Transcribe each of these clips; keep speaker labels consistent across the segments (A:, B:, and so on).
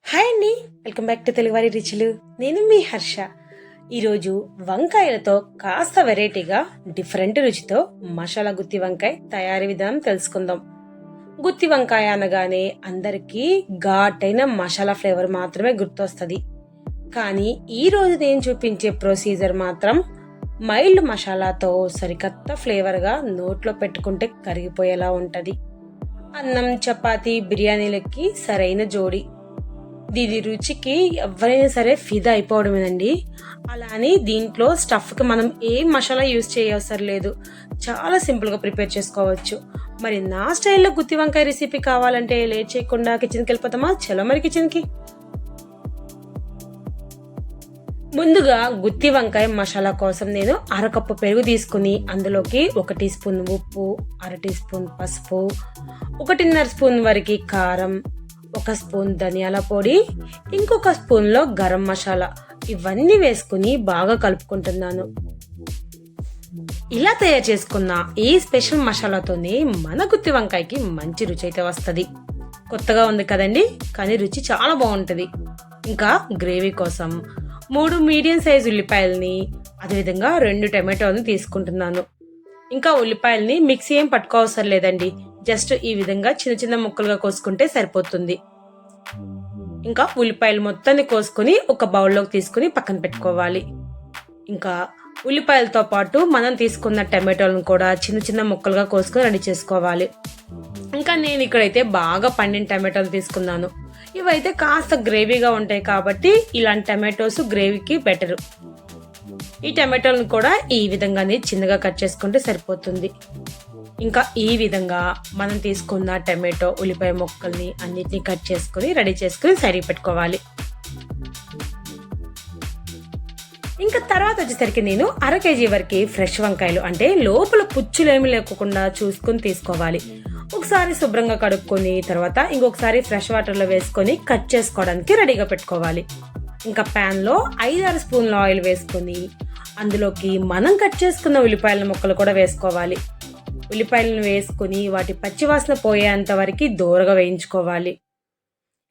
A: Hi అండి, welcome back to తెలుగువారి రుచులు. నేను మీ హర్ష. ఈరోజు వంకాయలతో కాస్త వెరైటీగా డిఫరెంట్ రుచితో మసాలా గుత్తి వంకాయ తయారీ విధానం తెలుసుకుందాం. గుత్తి వంకాయ అనగానే అందరికీ ఘాటైన మసాలా ఫ్లేవర్ మాత్రమే గుర్తొస్తుంది. కానీ ఈ రోజు నేను చూపించే ప్రొసీజర్ మాత్రం మైల్డ్ మసాలాతో సరికొత్త ఫ్లేవర్గా నోట్లో పెట్టుకుంటే కరిగిపోయేలా ఉంటది. అన్నం, చపాతీ, బిర్యానీలకి సరైన జోడి. దీని రుచికి ఎవరైనా సరే ఫిదా అయిపోవడమేనండి. అలా అని దీంట్లో స్టఫ్కి మనం ఏం మసాలా యూజ్ చేయవసరం లేదు. చాలా సింపుల్గా ప్రిపేర్ చేసుకోవచ్చు. మరి నా స్టైల్లో గుత్తి వంకాయ రెసిపీ కావాలంటే లేట్ చేయకుండా కిచెన్కి వెళ్ళిపోతామా? చలో మరి కిచెన్కి. ముందుగా గుత్తి వంకాయ మసాలా కోసం నేను అరకప్పు పెరుగు తీసుకుని అందులోకి 1 టీ స్పూన్ ఉప్పు, 1/2 టీ స్పూన్ పసుపు, 1.5 స్పూన్ వరకు కారం, 1 స్పూన్ ధనియాల పొడి, ఇంకొక స్పూన్లో గరం మసాలా ఇవన్నీ వేసుకుని బాగా కలుపుకుంటున్నాను. ఇలా తయారు చేసుకున్న ఈ స్పెషల్ మసాలాతోనే మన గుత్తి వంకాయకి మంచి రుచి అయితే వస్తుంది. కొత్తగా ఉంది కదండి, కానీ రుచి చాలా బాగుంటుంది. ఇంకా గ్రేవీ కోసం 3 మీడియం సైజ్ ఉల్లిపాయలని, అదేవిధంగా 2 టమాటోలని తీసుకుంటున్నాను. ఇంకా ఉల్లిపాయలని మిక్సీ ఏం పట్టుకోవసరం లేదండి, జస్ట్ ఈ విధంగా చిన్న చిన్న ముక్కలుగా కోసుకుంటే సరిపోతుంది. ఇంకా ఉల్లిపాయలు మొత్తాన్ని కోసుకుని ఒక బౌల్లోకి తీసుకుని పక్కన పెట్టుకోవాలి. ఇంకా ఉల్లిపాయలతో పాటు మనం తీసుకున్న టమాటోలను కూడా చిన్న చిన్న ముక్కలుగా కోసుకుని రెడీ చేసుకోవాలి. ఇంకా నేను ఇక్కడైతే బాగా పండిన టమాటోలు తీసుకున్నాను. ఇవైతే కాస్త గ్రేవీగా ఉంటాయి కాబట్టి ఇలాంటి టమాటోస్ గ్రేవీకి బెటరు. ఈ టమాటోలను కూడా ఈ విధంగానే చిన్నగా కట్ చేసుకుంటే సరిపోతుంది. ఇంకా ఈ విధంగా మనం తీసుకున్న టమాటో, ఉల్లిపాయ ముక్కల్ని అన్నిటిని కట్ చేసుకుని రెడీ చేసుకుని సైడ్కి పెట్టుకోవాలి. ఇంకా తర్వాత వచ్చేసరికి నేను 1/2 కేజీ వరకు ఫ్రెష్ వంకాయలు, అంటే లోపల పుచ్చులేమి లేకుండా చూసుకుని తీసుకోవాలి. ఒకసారి శుభ్రంగా కడుక్కొని తర్వాత ఇంకొకసారి ఫ్రెష్ వాటర్లో వేసుకొని కట్ చేసుకోవడానికి రెడీగా పెట్టుకోవాలి. ఇంకా ప్యాన్ లో 5-6 స్పూన్ల ఆయిల్ వేసుకొని అందులోకి మనం కట్ చేసుకున్న ఉల్లిపాయల ముక్కలు కూడా వేసుకోవాలి. ఉల్లిపాయలను వేసుకుని వాటి పచ్చివాసన పోయేంత వరకు దూరగా వేయించుకోవాలి.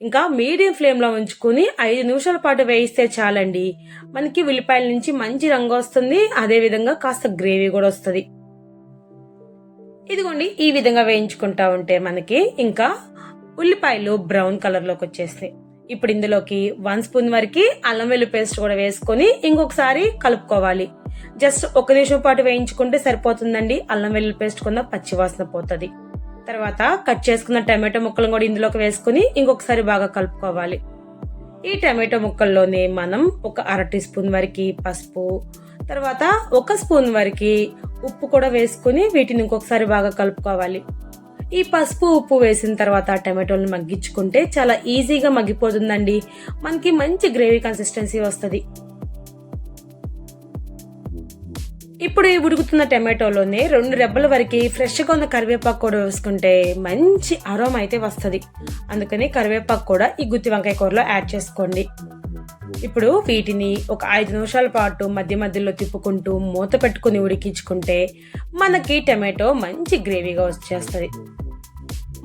A: ఇంకా మీడియం ఫ్లేమ్ లో ఉంచుకుని 5 నిమిషాల పాటు వేయిస్తే చాలండి. మనకి ఉల్లిపాయల నుంచి మంచి రంగు వస్తుంది, అదే విధంగా కాస్త గ్రేవీ కూడా వస్తుంది. ఇదిగోండి, ఈ విధంగా వేయించుకుంటా ఉంటే మనకి ఇంకా ఉల్లిపాయలు బ్రౌన్ కలర్ లోకి వచ్చేస్తాయి. ఇప్పుడు ఇందులోకి 1 స్పూన్ వరకు అల్లం వెల్లుల్లి పేస్ట్ కూడా వేసుకొని ఇంకొకసారి కలుపుకోవాలి. జస్ట్ 1 నిమిషం పాటు వేయించుకుంటే సరిపోతుందండి. అల్లం వెల్లుల్లి పేస్ట్ కొన్న పచ్చివాసన పోతుంది. తర్వాత కట్ చేసుకున్న టమాటో ముక్కలను కూడా ఇందులోకి వేసుకుని ఇంకొకసారి బాగా కలుపుకోవాలి. ఈ టమాటో ముక్కల్లోనే మనం ఒక 1/2 టీ స్పూన్ వరకు పసుపు, తర్వాత 1 స్పూన్ వరకు ఉప్పు కూడా వేసుకుని వీటిని ఇంకొకసారి బాగా కలుపుకోవాలి. ఈ పసుపు, ఉప్పు వేసిన తర్వాత టమాటోలను మగ్గించుకుంటే చాలా ఈజీగా మగ్గిపోతుందండి. మనకి మంచి గ్రేవీ కన్సిస్టెన్సీ వస్తుంది. ఇప్పుడు ఈ ఉడుకుతున్న టమాటోలోనే 2 రెబ్బల వరకు ఫ్రెష్గా ఉన్న కరివేపాకు కూడా వేసుకుంటే మంచి అరోమా అయితే వస్తుంది. అందుకని కరివేపాకు కూడా ఈ గుత్తి వంకాయ కూరలో యాడ్ చేసుకోండి. ఇప్పుడు వీటిని ఒక 5 నిమిషాల పాటు మధ్య మధ్యలో తిప్పుకుంటూ మూత పెట్టుకుని ఉడికించుకుంటే మనకి టమాటో మంచి గ్రేవీగా వచ్చేస్తుంది.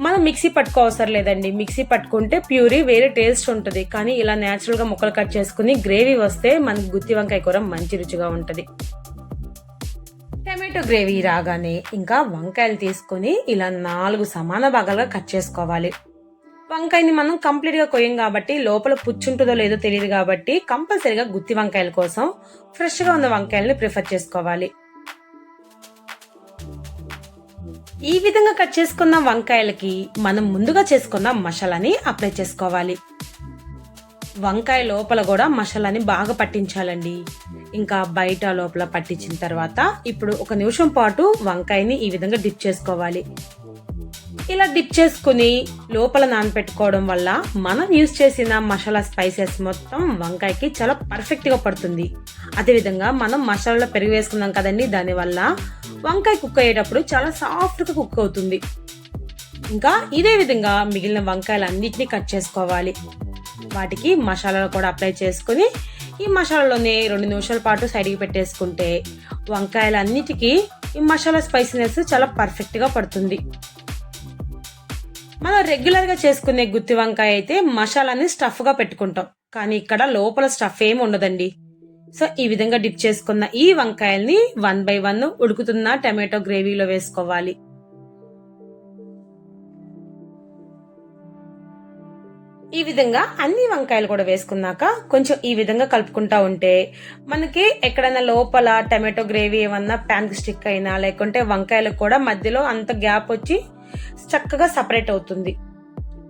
A: మనం మిక్సీ పట్టుకోవసరం లేదండి. మిక్సీ పట్టుకుంటే ప్యూరీ వేరే టేస్ట్ ఉంటుంది, కానీ ఇలా న్యాచురల్ గా ముక్కలు కట్ చేసుకుని గ్రేవీ వస్తే మనకి గుత్తి వంకాయ కూర మంచి రుచిగా ఉంటుంది. టమాటో గ్రేవీ రాగానే ఇంకా వంకాయలు తీసుకుని ఇలా 4 సమాన భాగాలుగా కట్ చేసుకోవాలి. వంకాయని మనం కంప్లీట్ గా కొయ్యం కాబట్టి లోపల పుచ్చుంటుందో లేదో తెలియదు కాబట్టి కంపల్సరీగా గుత్తి వంకాయల కోసం ఫ్రెష్ గా ఉన్న వంకాయల్ని ప్రిఫర్ చేసుకోవాలి. ఈ విధంగా కట్ చేసుకున్న వంకాయలకి మనం ముందుగా చేసుకున్న మసాలాని అప్లై చేసుకోవాలి. వంకాయ లోపల కూడా మసాలాని బాగా పట్టించాలండి. ఇంకా బయట లోపల పట్టించిన తర్వాత ఇప్పుడు 1 నిమిషం పాటు వంకాయని ఈ విధంగా డిప్ చేసుకోవాలి. ఇలా డిప్ చేసుకుని లోపల నానపెట్టుకోవడం వల్ల మనం యూజ్ చేసిన మసాలా స్పైసెస్ మొత్తం వంకాయకి చాలా పర్ఫెక్ట్ గా పడుతుంది. అదేవిధంగా మనం మసాలాలో పెరుగు వేసుకున్నాం కదండి, దానివల్ల వంకాయ కుక్ అయ్యేటప్పుడు చాలా సాఫ్ట్ గా కుక్ అవుతుంది. ఇంకా ఇదే విధంగా మిగిలిన వంకాయలు అన్నిటినీ కట్ చేసుకోవాలి. వాటికి మసాలాలు కూడా అప్లై చేసుకుని ఈ మసాలాలోనే 2 నిమిషాల పాటు సైడ్కి పెట్టేసుకుంటే వంకాయలన్నిటికీ ఈ మసాలా స్పైసీనెస్ చాలా పర్ఫెక్ట్ గా పడుతుంది. మనం రెగ్యులర్గా చేసుకునే గుత్తి వంకాయ అయితే మసాలాని స్టఫ్గా పెట్టుకుంటాం, కానీ ఇక్కడ లోపల స్టఫ్ ఏమి ఉండదండి. సో ఈ విధంగా డిప్ చేసుకున్న ఈ వంకాయల్ని 1 by 1 ఉడుకుతున్న టమాటో గ్రేవీలో వేసుకోవాలి. ఈ విధంగా అన్ని వంకాయలు కూడా వేసుకున్నాక కొంచెం ఈ విధంగా కలుపుకుంటా ఉంటే మనకి ఎక్కడైనా లోపల టమాటో గ్రేవీ ఏమన్నా ప్యాన్ కి స్టిక్ అయినా లేకుంటే వంకాయలకు కూడా మధ్యలో అంత గ్యాప్ వచ్చి చక్కగా సపరేట్ అవుతుంది.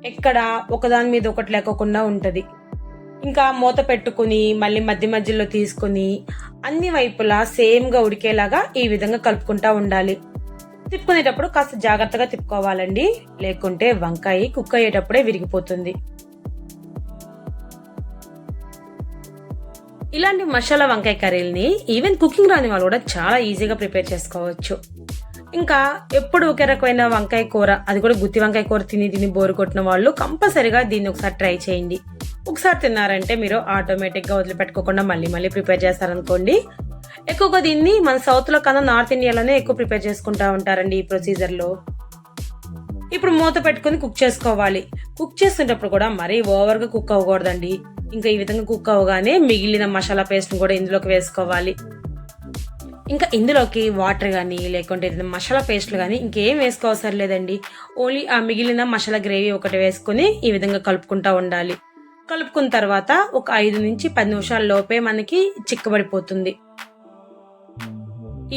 A: ఎక్కడ ఒకదాని మీద ఒకటి లేకోకుండా ఉంటది. ఇంకా మూత పెట్టుకుని మళ్ళీ మధ్య మధ్యలో తీసుకుని అన్ని వైపులా సేమ్ గా ఉడికేలాగా ఈ విధంగా కలుపుకుంటా ఉండాలి. తిప్పుకునేటప్పుడు కాస్త జాగ్రత్తగా తిప్పుకోవాలండి, లేకుంటే వంకాయ కుక్ అయ్యేటప్పుడే విరిగిపోతుంది. ఇలాంటి మసాలా వంకాయ కర్రీలని ఈవెన్ కుకింగ్ రాని వాళ్ళు కూడా చాలా ఈజీగా ప్రిపేర్ చేసుకోవచ్చు. ఇంకా ఎప్పుడు ఒకే రకమైన వంకాయ కూర, అది కూడా గుత్తి వంకాయ కూర తిని బోరు కొట్టిన వాళ్ళు కంపల్సరిగా దీన్ని ఒకసారి ట్రై చేయండి. ఒకసారి తిన్నారంటే మీరు ఆటోమేటిక్ గా వదిలిపెట్టుకోకుండా మళ్ళీ ప్రిపేర్ చేస్తారనుకోండి. ఎక్కువగా దీన్ని మన సౌత్ లో కన్నా నార్త్ ఇండియాలోనే ఎక్కువ ప్రిపేర్ చేసుకుంటా ఉంటారండి ఈ ప్రొసీజర్ లో. ఇప్పుడు మూత పెట్టుకుని కుక్ చేసుకోవాలి. కుక్ చేసేటప్పుడు కూడా మరీ ఓవర్ గా కుక్ అవ్వకూడదండి. ఇంకా ఈ విధంగా కుక్ అవగానే మిగిలిన మసాలా పేస్ట్ కూడా ఇందులోకి వేసుకోవాలి. ఇంకా ఇందులోకి వాటర్ కానీ లేకుంటే మసాలా పేస్ట్లు కానీ ఇంకేం వేసుకోవసరం లేదండి. ఓన్లీ ఆ మిగిలిన మసాలా గ్రేవీ ఒకటి వేసుకుని ఈ విధంగా కలుపుకుంటా ఉండాలి. కలుపుకున్న తర్వాత ఒక 5 నుంచి 10 నిమిషాల లోపే మనకి చిక్కబడిపోతుంది.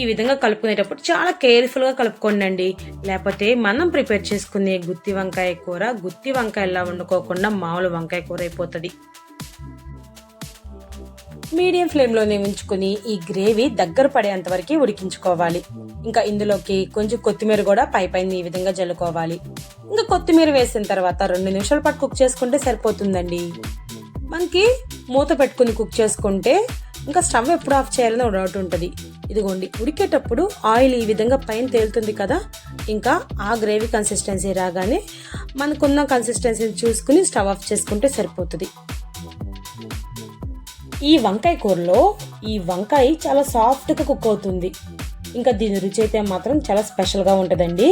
A: ఈ విధంగా కలుపుకునేటప్పుడు చాలా కేర్ఫుల్ గా కలుపుకోండి, లేకపోతే మనం ప్రిపేర్ చేసుకునే గుత్తి వంకాయ కూర గుత్తి వంకాయలా వండుకోకుండా మామూలు వంకాయ కూర అయిపోతుంది. మీడియం ఫ్లేమ్ లోనే ఉంచుకుని ఈ గ్రేవీ దగ్గర పడేంత వరకు ఉడికించుకోవాలి. ఇంకా ఇందులోకి కొంచెం కొత్తిమీర కూడా పైన ఈ విధంగా జల్లుకోవాలి. ఇంకా కొత్తిమీర వేసిన తర్వాత 2 నిమిషాల పాటు కుక్ చేసుకుంటే సరిపోతుందండి. మనకి మూత పెట్టుకుని కుక్ చేసుకుంటే ఇంకా స్టవ్ ఎప్పుడు ఆఫ్ చేయాలని ఒక డౌట్ ఉంటుంది. ఇదిగోండి, ఉడికేటప్పుడు ఆయిల్ ఈ విధంగా పైన తేలుతుంది కదా, ఇంకా ఆ గ్రేవీ కన్సిస్టెన్సీ రాగానే మనకున్న కన్సిస్టెన్సీని చూసుకుని స్టవ్ ఆఫ్ చేసుకుంటే సరిపోతుంది. ఈ వంకాయ కూరలో ఈ వంకాయ చాలా సాఫ్ట్గా కుక్ అవుతుంది. ఇంకా దీని రుచి అయితే మాత్రం చాలా స్పెషల్గా ఉంటుందండి.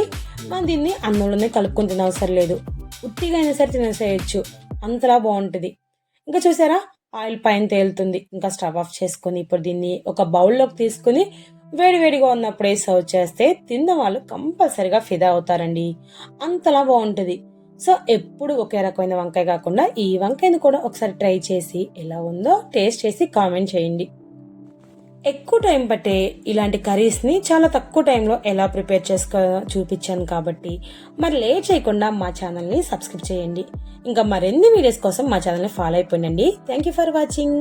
A: మనం దీన్ని అన్నంలోనే కలుపుకొని తిన అవసరం లేదు, ఉట్టిగా అయినా సరే తినేసేయచ్చు, అంతలా బాగుంటుంది. ఇంకా చూసారా, ఆయిల్ పైన తేలుతుంది. ఇంకా స్టవ్ ఆఫ్ చేసుకుని ఇప్పుడు దీన్ని ఒక బౌల్లోకి తీసుకుని వేడివేడిగా ఉన్నప్పుడే సర్వ్ చేస్తే తిన్న వాళ్ళు కంపల్సరిగా ఫిదా అవుతారండి, అంతలా బాగుంటుంది. సో ఎప్పుడు ఒకే రకమైన వంకాయ కాకుండా ఈ వంకాయను కూడా ఒకసారి ట్రై చేసి ఎలా ఉందో టేస్ట్ చేసి కామెంట్ చేయండి. ఎక్కువ టైం పట్టే ఇలాంటి కర్రీస్ని చాలా తక్కువ టైంలో ఎలా ప్రిపేర్ చేసుకో చూపించాను కాబట్టి మరి లేట్ చేయకుండా మా ఛానల్ని సబ్స్క్రైబ్ చేయండి. ఇంకా మరిన్ని వీడియోస్ కోసం మా ఛానల్ని ఫాలో అయిపోయిందండి. Thank you for watching.